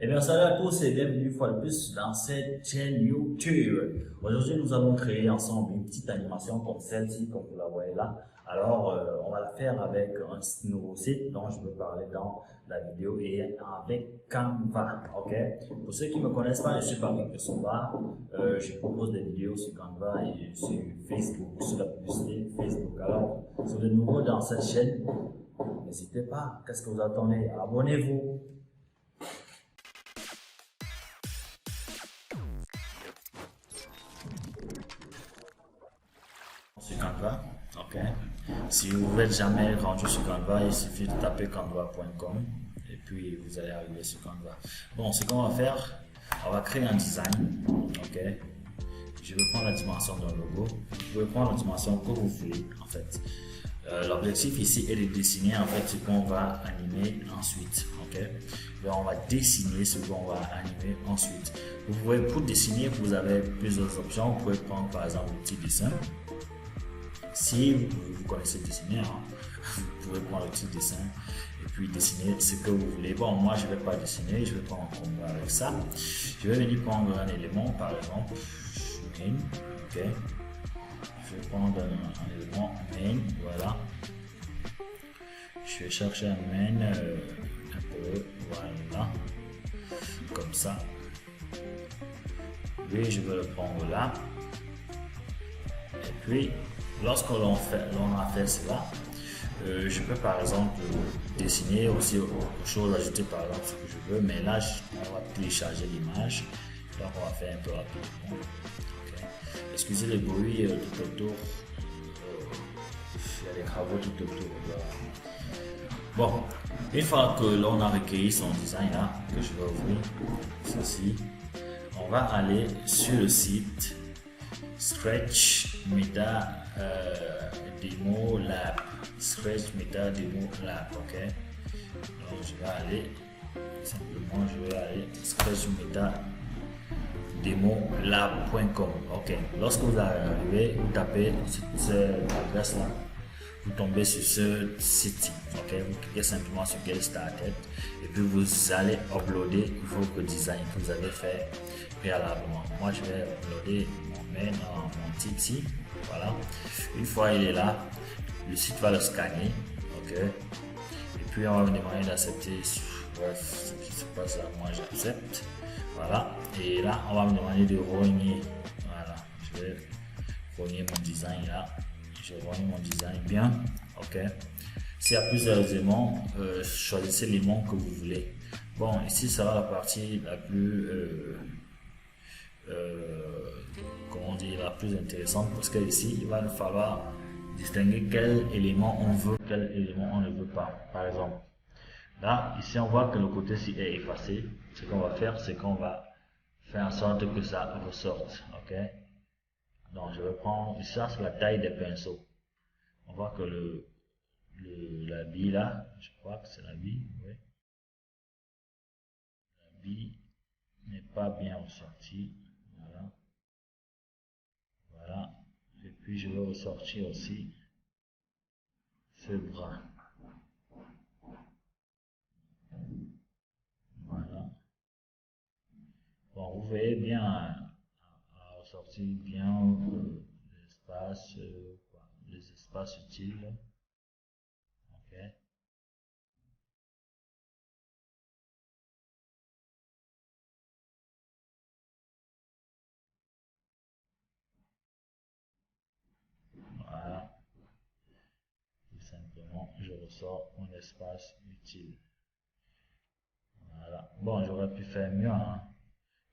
Eh bien, salut à tous et bienvenue une fois de plus dans cette chaîne YouTube. Aujourd'hui, nous allons créer ensemble une petite animation comme celle-ci, comme vous la voyez là. Alors, on va la faire avec un nouveau site dont je veux parler dans la vidéo et avec Canva, ok? Pour ceux qui ne me connaissent pas, je suis Patrick de Somba. Je propose des vidéos sur Canva et sur Facebook, sur la publicité Facebook. Alors, si vous êtes nouveau dans cette chaîne, n'hésitez pas. Qu'est-ce que vous attendez? Abonnez-vous. Sur Canva, ok. Si vous n'êtes jamais rendu sur Canva, il suffit de taper canva.com et puis vous allez arriver sur Canva. Bon, ce qu'on va faire, on va créer un design, ok. Je vais prendre la dimension d'un logo. Vous pouvez prendre la dimension que vous voulez, en fait. L'objectif ici est de dessiner en fait ce qu'on va animer ensuite, ok. Donc on va dessiner ce qu'on va animer ensuite. Vous pouvez, pour dessiner, vous avez plusieurs options. Vous pouvez prendre par exemple le petit dessin. Si vous connaissez dessiner, hein, vous pouvez prendre le petit dessin et puis dessiner ce que vous voulez. Bon, moi je ne vais pas dessiner, je vais prendre un combo avec ça. Je vais venir prendre un élément, par exemple, main, ok. Je vais prendre un élément main, voilà. Je vais chercher un main un peu, voilà, comme ça. Et je vais le prendre là. Et puis, lorsque l'on a fait cela, je peux par exemple dessiner aussi autre chose, ajouter par exemple ce que je veux, mais là, on va télécharger l'image, donc on va faire un peu rapidement. Okay. Excusez les bruits tout autour, il y a des travaux tout autour. Voilà. Bon, une fois que l'on a recueilli son design là, que je vais ouvrir, ceci, on va aller sur le site Scratch Meta Demo Lab. Scratch Meta Demo Lab, ok. Donc je vais aller simplement, je vais aller Scratch Meta Demo Lab.com, ok. Lorsque vous arrivez, vous tapez cette adresse là, vous tombez sur ce site, ok. Vous cliquez simplement sur Get Started et puis vous allez uploader vos designs que vous avez fait préalablement. Moi je vais uploader dans mon titre, voilà. Une fois il est là, le site va le scanner, ok. Et puis on va me demander d'accepter, bref, ce qui se passe là, moi j'accepte, voilà. Et là on va me demander de rogner, voilà. Je vais rogner mon design là, je rogne mon design bien, ok. S'il y a plusieurs éléments, choisissez l'élément que vous voulez. Bon, ici ça va la partie la plus comment dire, la plus intéressante, parce que ici il va nous falloir distinguer quel élément on veut, quel élément on ne veut pas. Par exemple, là ici on voit que le côté-ci est effacé. Ce qu'on va faire, c'est qu'on va faire en sorte que ça ressorte, ok. Donc je vais prendre, ça c'est la taille des pinceaux. On voit que la bille là, je crois que c'est la bille, oui. La bille n'est pas bien ressortie, voilà. Voilà. Et puis je vais ressortir aussi ce bras. Voilà. Bon, vous voyez bien à ressortir bien les espaces utiles. Ok. Voilà. Tout simplement, je ressors mon espace utile. Voilà. Bon, j'aurais pu faire mieux, hein.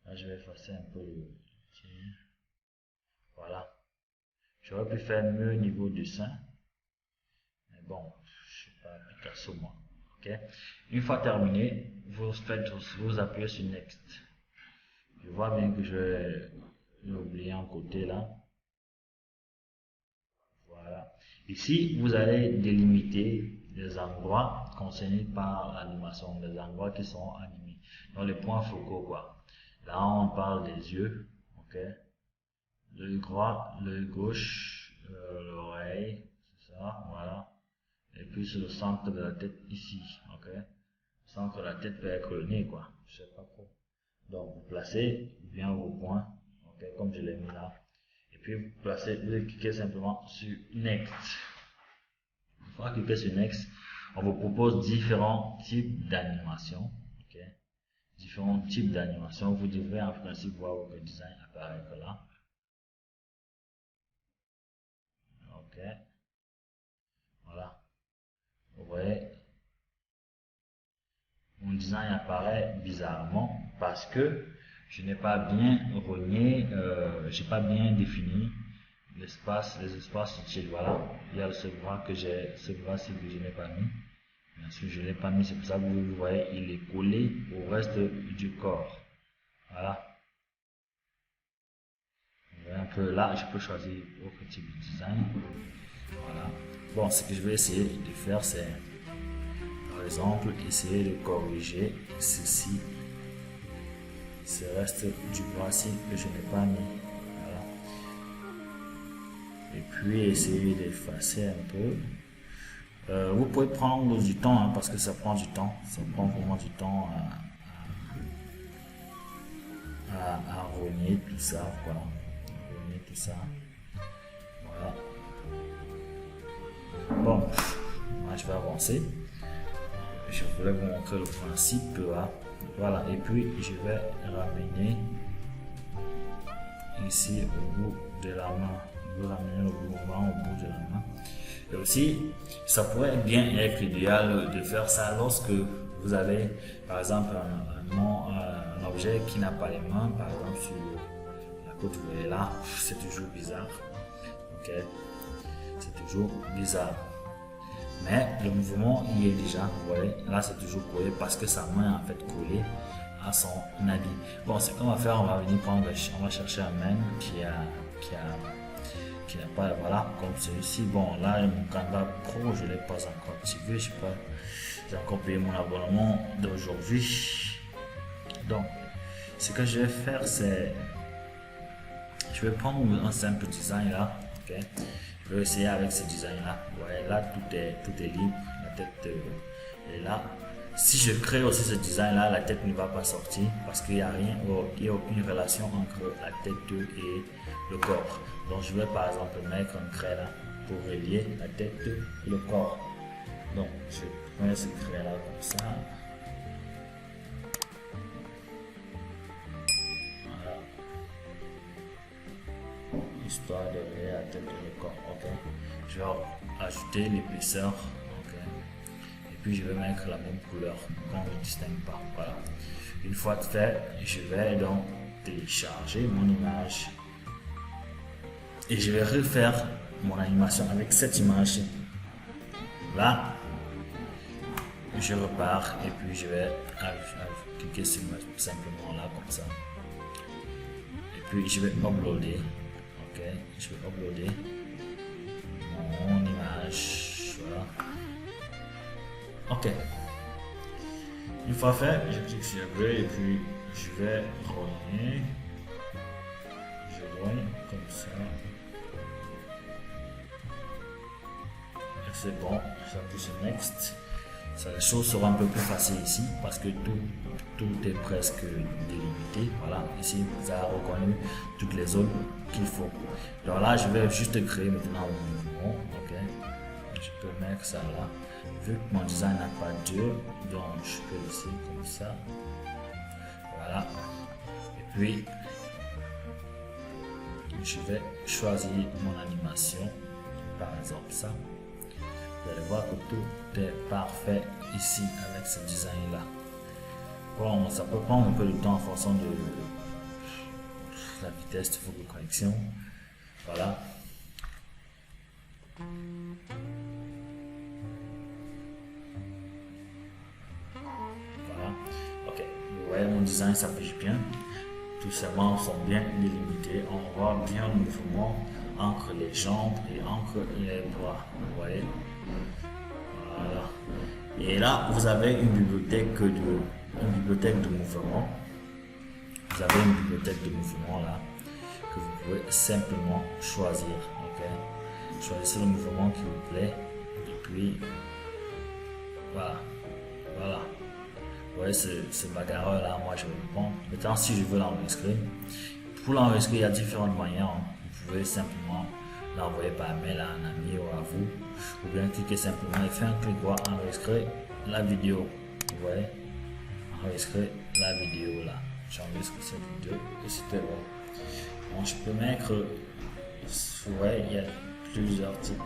Là, je vais effacer un peu le. Voilà. J'aurais pu faire mieux au niveau du sein. Mais bon, je suis pas Picasso moi. Ok. Une fois terminé, vous appuyez sur Next. Je vois bien que je vais l'oublier en côté là. Voilà. Ici, vous allez délimiter les endroits concernés par l'animation, les endroits qui sont animés. Donc les points focaux quoi. Là, on parle des yeux, ok. L'œil droit, l'œil gauche, l'oreille, c'est ça, voilà. Et puis sur le centre de la tête ici, ok. sans que la tête peut être le nez, quoi. Je sais pas trop. Donc, vous placez bien vos points, ok, comme je l'ai mis là. Et puis, vous cliquez simplement sur Next. Une fois cliquer sur Next, on vous propose différents types d'animation, ok. Différents types d'animation. Vous devrez en principe voir votre design apparaître là. Ok. Voilà. Vous voyez, mon design apparaît bizarrement parce que je n'ai pas bien rogné, j'ai pas bien défini les espaces utiles. Voilà, il y a ce bras que ce bras-ci que je n'ai pas mis. Bien sûr, je ne l'ai pas mis, c'est pour ça que vous voyez, il est collé au reste du corps. Voilà. Vous voyez un peu là, je peux choisir autre type de design. Voilà. Bon, ce que je vais essayer de faire, c'est par exemple essayer de corriger ceci, ce reste du bras-ci que je n'ai pas mis. Voilà. Et puis essayer d'effacer un peu. Vous pouvez prendre du temps, hein, parce que ça prend du temps. Ça prend vraiment du temps à rogner tout ça. Voilà. Rogner tout ça. Voilà. Bon, moi je vais avancer. Je voulais vous montrer le principe là. Voilà. Et puis je vais ramener ici au bout de la main. Je vais ramener le mouvement au bout de la main. Et aussi, ça pourrait bien être idéal de faire ça lorsque vous avez, par exemple, un objet qui n'a pas les mains, par exemple sur la côte, vous voyez là, c'est toujours bizarre. Ok, c'est toujours bizarre. Mais le mouvement y est déjà, vous voyez, là c'est toujours collé parce que sa main est en fait collée à son habit. Bon, ce qu'on va faire, on va venir prendre, on va chercher un main qui n'a pas, voilà, comme celui-ci. Bon, là, mon Canva Pro, je ne l'ai pas encore activé, je sais pas, j'ai encore payé mon abonnement d'aujourd'hui. Donc, ce que je vais faire, c'est, je vais prendre un simple design là, ok. Je vais essayer avec ce design là. Vous voyez, là, tout est libre, la tête est là. Si je crée aussi ce design là, la tête ne va pas sortir parce qu'il n'y a rien, il n'y a aucune relation entre la tête et le corps. Donc je vais par exemple mettre un trait là pour relier la tête et le corps. Donc je mets ce trait là comme ça. Voilà. Histoire de relier la tête et le corps. Ok. Je vais ajouter l'épaisseur. Puis je vais mettre la même couleur qu'on ne distingue pas. Voilà. Une fois fait, je vais donc télécharger mon image et je vais refaire mon animation avec cette image là. Je repars et puis je vais cliquer sur l'image simplement là comme ça et puis je vais uploader. Ok, je vais uploader mon image. Voilà. Ok. Une fois fait, je clique sur Upgrade et puis je vais rogner. Je rogne comme ça. Et c'est bon, j'appuie sur Next. Ça, les choses seront un peu plus faciles ici parce que tout est presque délimité. Voilà, ici ça a reconnu toutes les zones qu'il faut. Alors là, je vais juste créer maintenant un mouvement. Ok, je peux mettre ça là. Vu que mon design n'a pas d'yeux, donc je peux laisser comme ça. Voilà. Et puis, je vais choisir mon animation. Par exemple ça. Vous allez voir que tout est parfait ici avec ce design là. Bon, ça peut prendre un peu de temps en fonction de la vitesse de votre connexion. Voilà. Mon design s'affiche bien, tous ces membres sont bien délimités, on voit bien le mouvement entre les jambes et entre les bras, vous voyez. Voilà. Et là, vous avez une bibliothèque de mouvement. Vous avez une bibliothèque de mouvement là que vous pouvez simplement choisir. Ok, choisissez le mouvement qui vous plaît et puis voilà. ouais, ce bagarreur là, moi je vais le prendre. Maintenant, si je veux l'enregistrer, pour l'enregistrer, il y a différentes manières. Vous pouvez simplement l'envoyer par mail à un ami ou à vous, ou bien cliquer simplement et faire un clic droit, enregistrer la vidéo. Vous voyez, enregistrer la vidéo là. J'enregistre cette vidéo et c'était bon. Bon, je peux mettre, ouais, il y a plusieurs types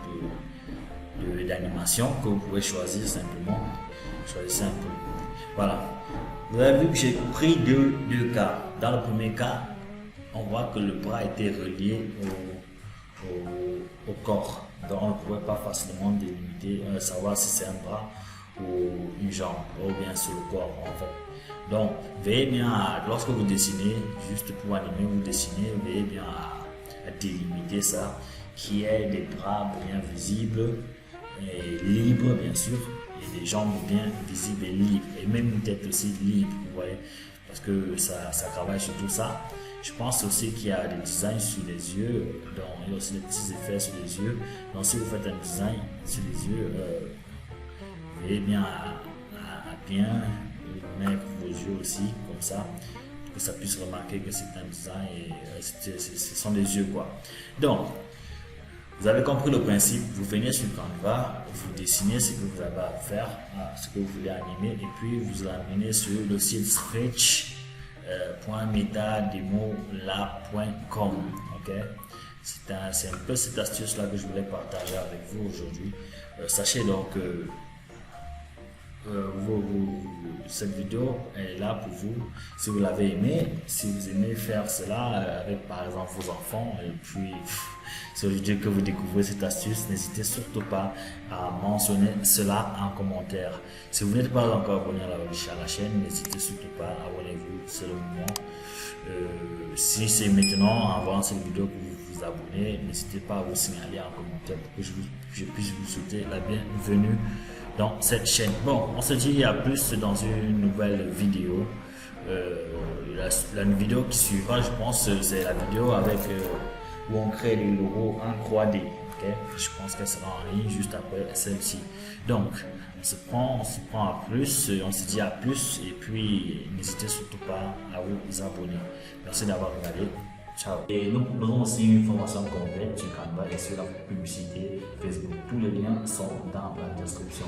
d'animation que vous pouvez choisir simplement. Choisissez un peu. Voilà. Vous avez vu que j'ai pris deux cas. Dans le premier cas, on voit que le bras était relié au corps. Donc on ne pouvait pas facilement délimiter, savoir si c'est un bras ou une jambe, ou bien sur le corps en fait. Donc veillez bien lorsque vous dessinez, juste pour animer, vous dessinez, veillez bien à délimiter ça, qui est des bras bien visibles et libres bien sûr, et des jambes bien visibles et libres, et même une tête aussi libre, vous voyez, parce que ça travaille sur tout ça. Je pense aussi qu'il y a des designs sur les yeux, donc il y a aussi des petits effets sur les yeux. Donc si vous faites un design sur les yeux, veillez bien à bien mettre vos yeux aussi, comme ça, pour que ça puisse remarquer que c'est un design et ce sont des yeux quoi. Donc, vous avez compris le principe, vous venez sur Canva, vous dessinez ce que vous avez à faire, ce que vous voulez animer, et puis vous l'amenez sur le site sketch.metademolab.com. Ok, c'est un peu cette astuce là que je voulais partager avec vous aujourd'hui. Sachez donc que cette vidéo est là pour vous si vous l'avez aimé, si vous aimez faire cela avec par exemple vos enfants, et puis c'est aujourd'hui que vous découvrez cette astuce, n'hésitez surtout pas à mentionner cela en commentaire. Si vous n'êtes pas encore abonné à la chaîne, n'hésitez surtout pas, abonnez-vous, c'est le moment. Si c'est maintenant en voyant cette vidéo que vous vous abonnez, n'hésitez pas à vous signaler en commentaire pour que je puisse vous souhaiter la bienvenue dans cette chaîne. Bon, on se dit à plus dans une nouvelle vidéo. La vidéo qui suivra, je pense, c'est la vidéo avec où on crée les logos en 3D. Okay? Je pense qu'elle sera en ligne juste après celle-ci. Donc, on se prend à plus, on se dit à plus, et puis n'hésitez surtout pas à vous abonner. Merci d'avoir regardé. Ciao. Et nous proposons aussi une formation complète sur Canva et sur la publicité Facebook. Tous les liens sont dans la description.